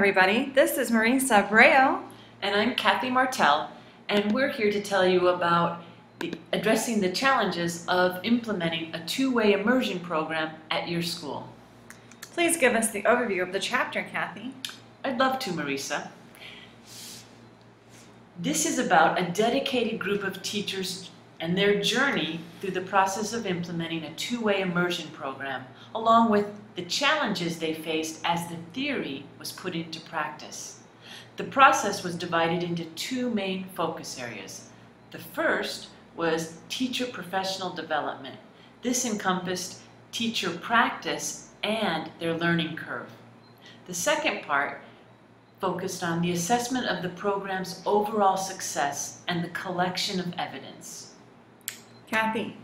everybody. This is Marisa Abreo. And I'm Kathy Martell, and we're here to tell you about addressing the challenges of implementing a two-way immersion program at your school. Please give us the overview of the chapter, Kathy. I'd love to, Marisa. This is about a dedicated group of teachers and their journey through the process of implementing a two-way immersion program, along with the challenges they faced as the theory was put into practice. The process was divided into two main focus areas. The first was teacher professional development. This encompassed teacher practice and their learning curve. The second part focused on the assessment of the program's overall success and the collection of evidence. Kathy,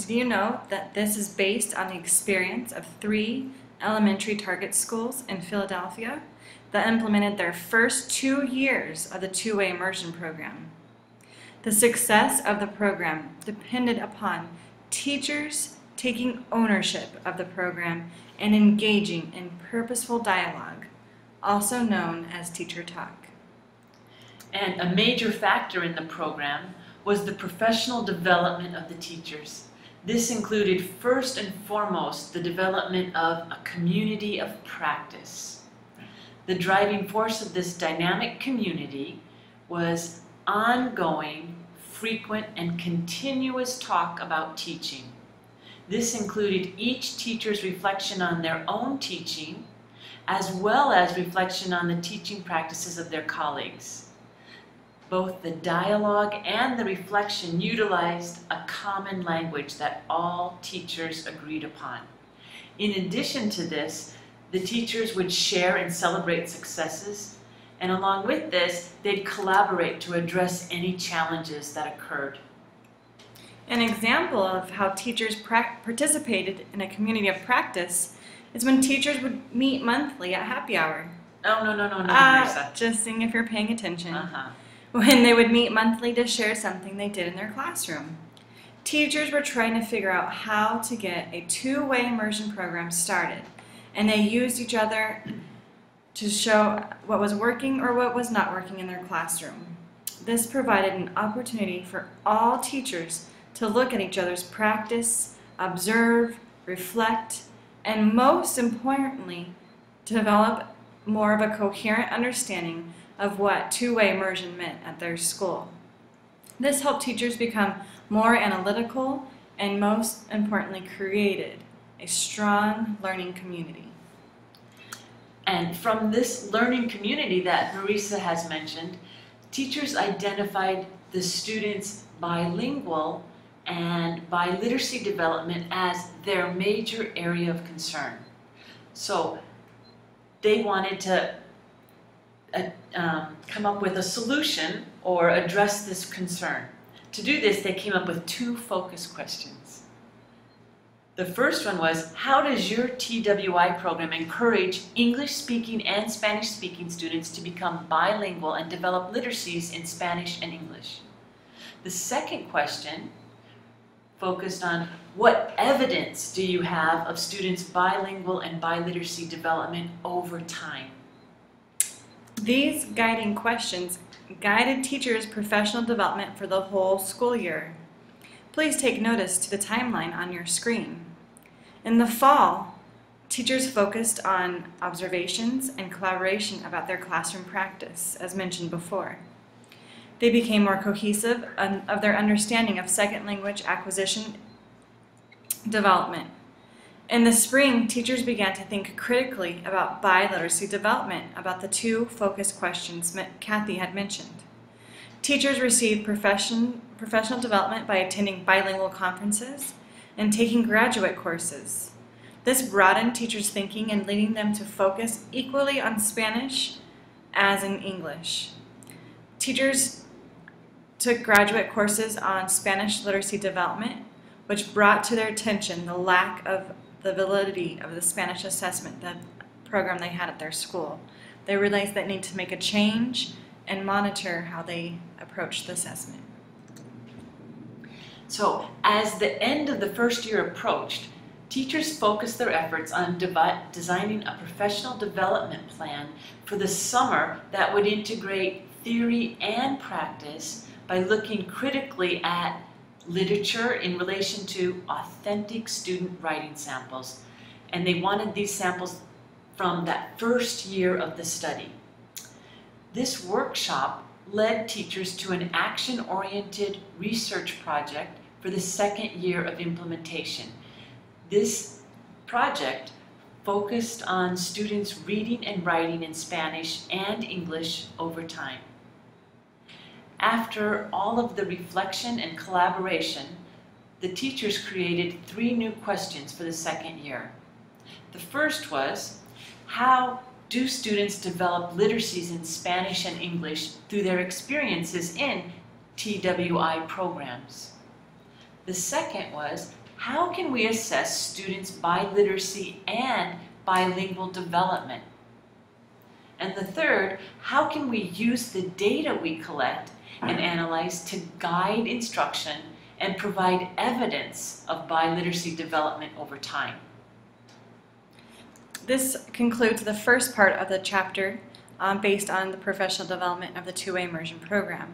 do you know that this is based on the experience of 3 elementary target schools in Philadelphia that implemented their first 2 years of the two-way immersion program? The success of the program depended upon teachers taking ownership of the program and engaging in purposeful dialogue, also known as teacher talk. And a major factor in the program was the professional development of the teachers. This included first and foremost the development of a community of practice. The driving force of this dynamic community was ongoing, frequent, and continuous talk about teaching. This included each teacher's reflection on their own teaching, as well as reflection on the teaching practices of their colleagues. Both the dialogue and the reflection utilized a common language that all teachers agreed upon. In addition to this, the teachers would share and celebrate successes, and along with this, they'd collaborate to address any challenges that occurred. An example of how teachers participated in a community of practice is when teachers would meet monthly at happy hour. Oh, no, Marisa. Just seeing if you're paying attention. When they would meet monthly to share something they did in their classroom. Teachers were trying to figure out how to get a two-way immersion program started, and they used each other to show what was working or what was not working in their classroom. This provided an opportunity for all teachers to look at each other's practice, observe, reflect, and most importantly, to develop more of a coherent understanding of what two-way immersion meant at their school. This helped teachers become more analytical and, most importantly, created a strong learning community. And from this learning community that Marisa has mentioned, teachers identified the students' bilingual and biliteracy development as their major area of concern. So they wanted to come up with a solution or address this concern. To do this, they came up with 2 focus questions. The first one was, how does your TWI program encourage English-speaking and Spanish-speaking students to become bilingual and develop literacies in Spanish and English? The second question focused on, what evidence do you have of students' bilingual and biliteracy development over time? These guiding questions guided teachers' professional development for the whole school year. Please take notice to the timeline on your screen. In the fall, teachers focused on observations and collaboration about their classroom practice, as mentioned before. They became more cohesive of their understanding of second language acquisition development. In the spring, teachers began to think critically about biliteracy development, about the 2 focus questions Kathy had mentioned. Teachers received professional development by attending bilingual conferences and taking graduate courses. This broadened teachers' thinking and leading them to focus equally on Spanish as in English. Teachers took graduate courses on Spanish literacy development, which brought to their attention the lack of the validity of the Spanish assessment, the program they had at their school. They realized they need to make a change and monitor how they approach the assessment. So as the end of the first year approached, Teachers focused their efforts on designing a professional development plan for the summer that would integrate theory and practice by looking critically at literature in relation to authentic student writing samples. And they wanted these samples from that first year of the study. This workshop led teachers to an action-oriented research project for the second year of implementation. This project focused on students reading and writing in Spanish and English over time. After all of the reflection and collaboration, the teachers created 3 new questions for the second year. The first was, how do students develop literacies in Spanish and English through their experiences in TWI programs? The second was, how can we assess students' biliteracy and bilingual development? And the third, how can we use the data we collect and analyze to guide instruction and provide evidence of biliteracy development over time? This concludes the first part of the chapter based on the professional development of the two-way immersion program.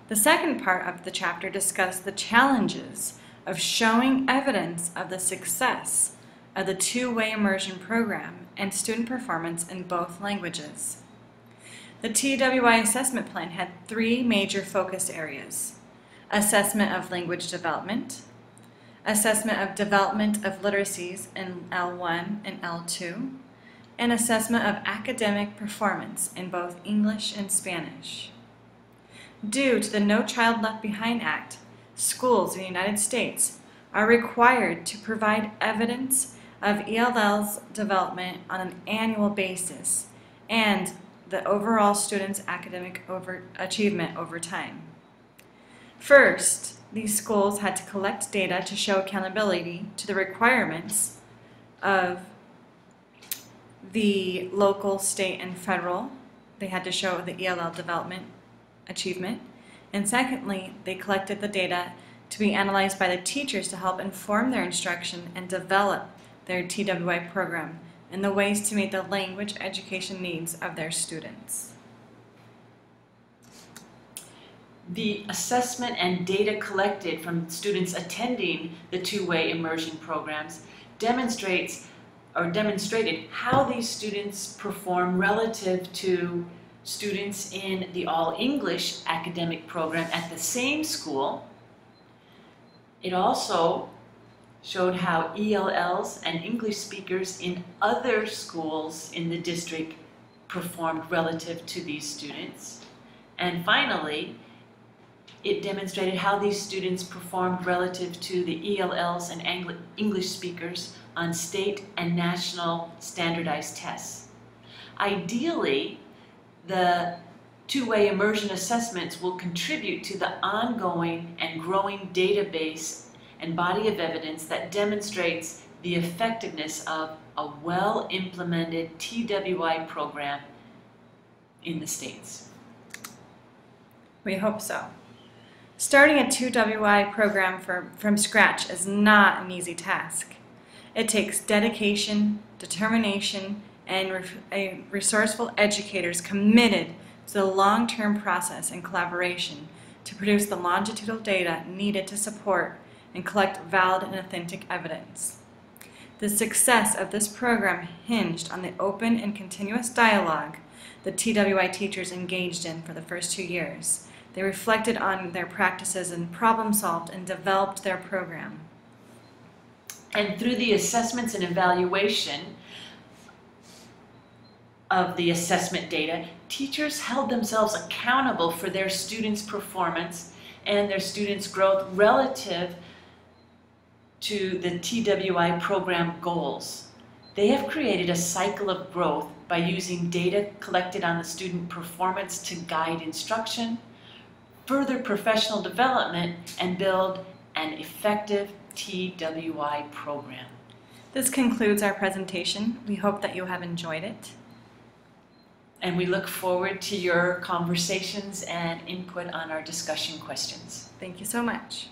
The second part of the chapter discussed the challenges of showing evidence of the success of the two-way immersion program and student performance in both languages. The TWI assessment plan had 3 major focus areas: assessment of language development, assessment of development of literacies in L1 and L2, and assessment of academic performance in both English and Spanish. Due to the No Child Left Behind Act, schools in the United States are required to provide evidence of ELL's development on an annual basis and the overall student's academic achievement over time. First, these schools had to collect data to show accountability to the requirements of the local, state, and federal. They had to show the ELL development achievement. And secondly, they collected the data to be analyzed by the teachers to help inform their instruction and develop their TWI program and the ways to meet the language education needs of their students. The assessment and data collected from students attending the two-way immersion programs demonstrated how these students perform relative to students in the all-English academic program at the same school. It also showed how ELLs and English speakers in other schools in the district performed relative to these students. And finally, it demonstrated how these students performed relative to the ELLs and English speakers on state and national standardized tests. Ideally, the two-way immersion assessments will contribute to the ongoing and growing database and body of evidence that demonstrates the effectiveness of a well-implemented TWI program in the States. We hope so. Starting a TWI program from scratch is not an easy task. It takes dedication, determination, and resourceful educators committed to the long-term process and collaboration to produce the longitudinal data needed to support and collect valid and authentic evidence. The success of this program hinged on the open and continuous dialogue the TWI teachers engaged in for the first 2 years. They reflected on their practices and problem-solved and developed their program. And through the assessments and evaluation of the assessment data, teachers held themselves accountable for their students' performance and their students' growth relative to the TWI program goals. They have created a cycle of growth by using data collected on the student performance to guide instruction, further professional development, and build an effective TWI program. This concludes our presentation. We hope that you have enjoyed it. And we look forward to your conversations and input on our discussion questions. Thank you so much.